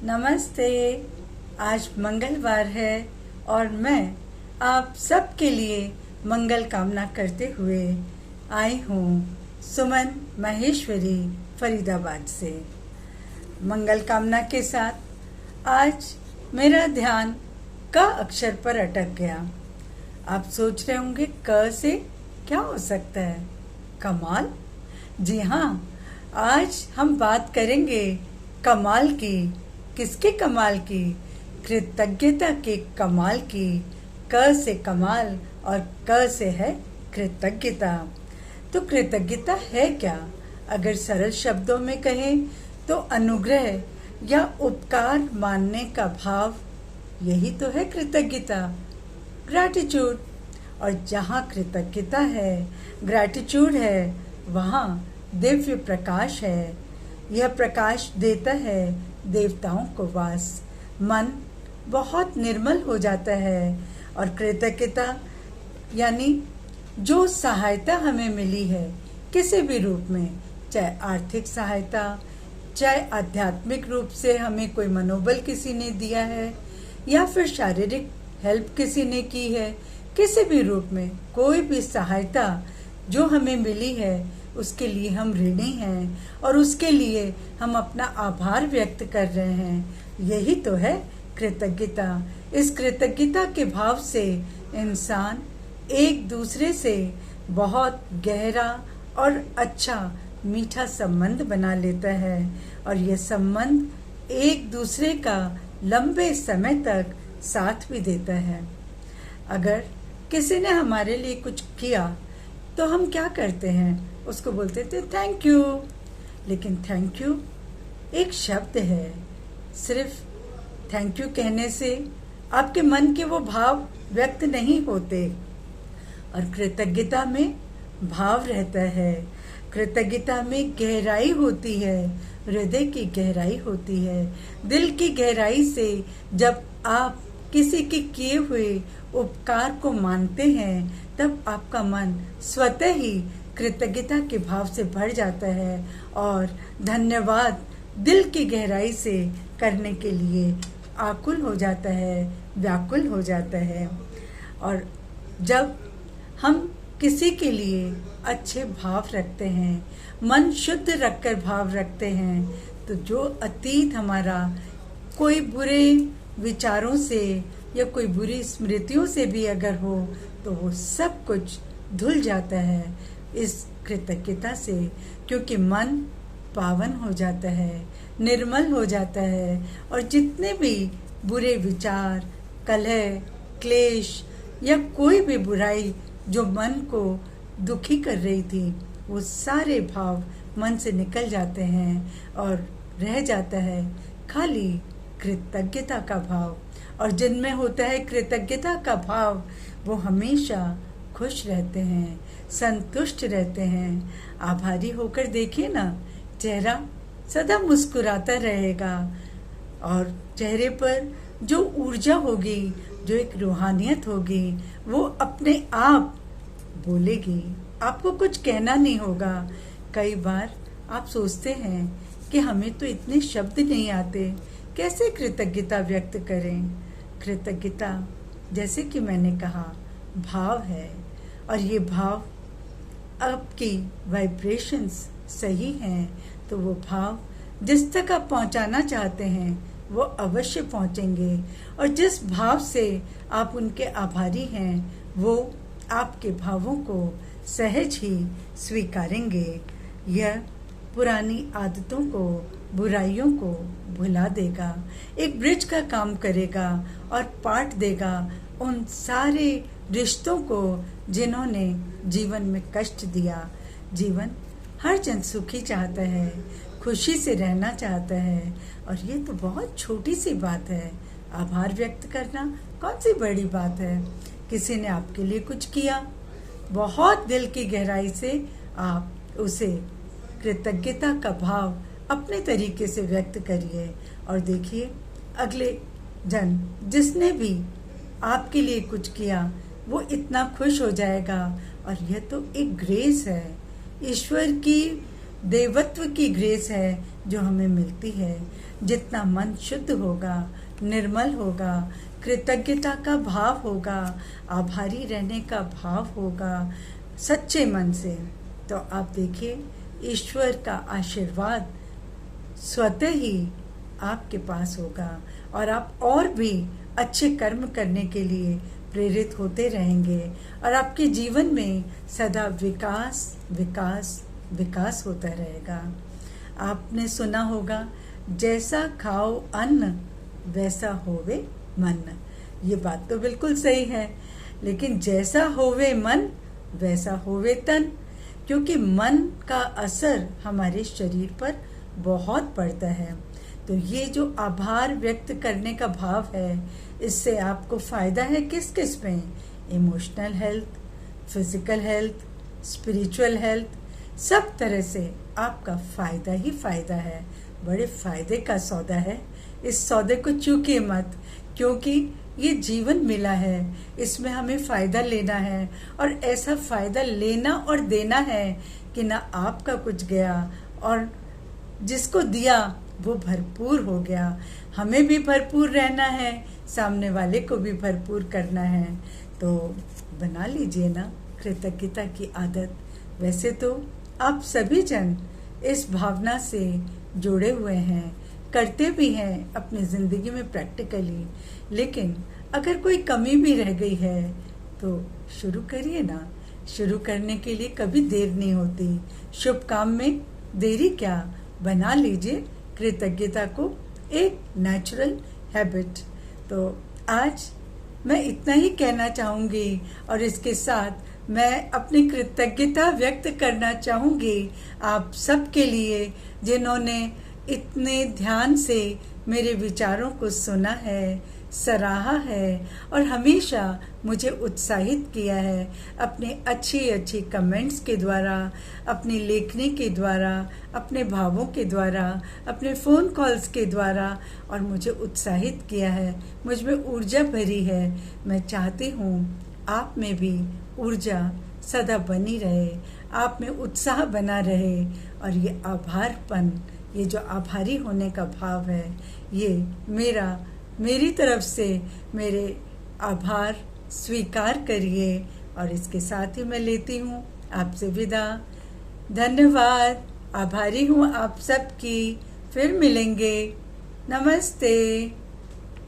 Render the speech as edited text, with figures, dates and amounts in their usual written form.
नमस्ते। आज मंगलवार है और मैं आप सबके लिए मंगल कामना करते हुए आई हूँ सुमन माहेश्वरी फरीदाबाद से। मंगल कामना के साथ आज मेरा ध्यान क अक्षर पर अटक गया। आप सोच रहे होंगे क से क्या हो सकता है? कमाल। जी हाँ, आज हम बात करेंगे कमाल की। किसके कमाल की? कृतज्ञता के कमाल की। क से कमाल और क से है कृतज्ञता। तो कृतज्ञता है क्या? अगर सरल शब्दों में कहें तो अनुग्रह या उपकार मानने का भाव, यही तो है कृतज्ञता, ग्रैटिट्यूड। और जहाँ कृतज्ञता है, ग्रैटिट्यूड है, वहाँ दिव्य प्रकाश है। यह प्रकाश देता है देवताओं को वास। मन बहुत निर्मल हो जाता है। और कृतज्ञता यानी जो सहायता हमें मिली है किसी भी रूप में, चाहे आर्थिक सहायता, चाहे आध्यात्मिक रूप से हमें कोई मनोबल किसी ने दिया है, या फिर शारीरिक हेल्प किसी ने की है, किसी भी रूप में कोई भी सहायता जो हमें मिली है उसके लिए हम ऋणी हैं और उसके लिए हम अपना आभार व्यक्त कर रहे हैं। यही तो है कृतज्ञता। इस कृतज्ञता के भाव से इंसान एक दूसरे से बहुत गहरा और अच्छा मीठा संबंध बना लेता है और यह संबंध एक दूसरे का लंबे समय तक साथ भी देता है। अगर किसी ने हमारे लिए कुछ किया तो हम क्या करते हैं? उसको बोलते थे थैंक यू। लेकिन थैंक यू एक शब्द है। सिर्फ थैंक यू कहने से आपके मन के वो भाव व्यक्त नहीं होते। और कृतज्ञता में भाव रहता है। कृतज्ञता में गहराई होती है, हृदय की गहराई होती है। दिल की गहराई से जब आप किसी के किए हुए उपकार को मानते हैं, तब आपका मन स्वतः ही कृतज्ञता के भाव से भर जाता है और धन्यवाद दिल की गहराई से करने के लिए आकुल हो जाता है, व्याकुल हो जाता है। और जब हम किसी के लिए अच्छे भाव रखते हैं, मन शुद्ध रखकर भाव रखते हैं, तो जो अतीत हमारा कोई बुरे विचारों से या कोई बुरी स्मृतियों से भी अगर हो, तो वो सब कुछ धुल जाता है इस कृतज्ञता से। क्योंकि मन पावन हो जाता है, निर्मल हो जाता है और जितने भी बुरे विचार, कलह, क्लेश या कोई भी बुराई जो मन को दुखी कर रही थी, वो सारे भाव मन से निकल जाते हैं और रह जाता है खाली कृतज्ञता का भाव। और जिनमें होता है कृतज्ञता का भाव, वो हमेशा खुश रहते हैं, संतुष्ट रहते हैं। आभारी होकर देखिए ना, चेहरा सदा मुस्कुराता रहेगा और चेहरे पर जो ऊर्जा होगी, जो एक रूहानियत होगी, वो अपने आप बोलेगी। आपको कुछ कहना नहीं होगा। कई बार आप सोचते हैं कि हमें तो इतने शब्द नहीं आते, कैसे कृतज्ञता व्यक्त करें? कृतज्ञता, जैसे कि मैंने कहा, भाव है और ये भाव आपकी वाइब्रेशंस सही हैं तो वो भाव जिस तक आप पहुंचाना चाहते हैं वो अवश्य पहुंचेंगे। और जिस भाव से आप उनके आभारी हैं, वो आपके भावों को सहज ही स्वीकारेंगे। यह पुरानी आदतों को, बुराइयों को भुला देगा, एक ब्रिज का काम करेगा और पाट देगा उन सारे रिश्तों को जिन्होंने जीवन में कष्ट दिया। जीवन हर जन सुखी चाहता है, खुशी से रहना चाहता है और ये तो बहुत छोटी सी बात है। आभार व्यक्त करना कौन सी बड़ी बात है? किसी ने आपके लिए कुछ किया, बहुत दिल की गहराई से आप उसे कृतज्ञता का भाव अपने तरीके से व्यक्त करिए और देखिए अगले जन जिसने भी आपके लिए कुछ किया वो इतना खुश हो जाएगा। और यह तो एक ग्रेस है, ईश्वर की देवत्व की ग्रेस है जो हमें मिलती है। जितना मन शुद्ध होगा, निर्मल होगा, कृतज्ञता का भाव होगा, आभारी रहने का भाव होगा सच्चे मन से, तो आप देखिए ईश्वर का आशीर्वाद स्वतः ही आपके पास होगा और आप और भी अच्छे कर्म करने के लिए प्रेरित होते रहेंगे और आपके जीवन में सदा विकास विकास विकास होता रहेगा। आपने सुना होगा, जैसा खाओ अन्न वैसा होवे मन। ये बात तो बिल्कुल सही है, लेकिन जैसा होवे मन वैसा होवे तन, क्योंकि मन का असर हमारे शरीर पर बहुत पड़ता है। तो ये जो आभार व्यक्त करने का भाव है, इससे आपको फायदा है किस किस में? Emotional health, physical health, spiritual health, सब तरह से आपका फायदा ही फायदा है। बड़े फायदे का सौदा है। इस सौदे को चूकिए मत, क्योंकि ये जीवन मिला है, इसमें हमें फायदा लेना है और ऐसा फायदा लेना और देना है कि ना आपका कुछ गया और जिसको दिया वो भरपूर हो गया। हमें भी भरपूर रहना है, सामने वाले को भी भरपूर करना है। तो बना लीजिए ना कृतज्ञता की आदत। वैसे तो आप सभी जन इस भावना से जुड़े हुए हैं, करते भी हैं अपनी जिंदगी में प्रैक्टिकली, लेकिन अगर कोई कमी भी रह गई है तो शुरू करिए ना। शुरू करने के लिए कभी देर नहीं होती। शुभ काम में देरी क्या, बना लीजिए कृतज्ञता को एक नेचुरल हैबिट। तो आज मैं इतना ही कहना चाहूँगी और इसके साथ मैं अपनी कृतज्ञता व्यक्त करना चाहूँगी आप सबके लिए, जिन्होंने इतने ध्यान से मेरे विचारों को सुना है, सराहा है और हमेशा मुझे उत्साहित किया है अपने अच्छी अच्छी कमेंट्स के द्वारा, अपनी लेखनी के द्वारा, अपने भावों के द्वारा, अपने फ़ोन कॉल्स के द्वारा, और मुझे उत्साहित किया है, मुझ में ऊर्जा भरी है। मैं चाहती हूँ आप में भी ऊर्जा सदा बनी रहे, आप में उत्साह बना रहे और ये आभारपन, ये जो आभारी होने का भाव है, ये मेरी तरफ से मेरे आभार स्वीकार करिए। और इसके साथ ही मैं लेती हूँ आपसे विदा। धन्यवाद, आभारी हूँ आप सबकी। फिर मिलेंगे। नमस्ते।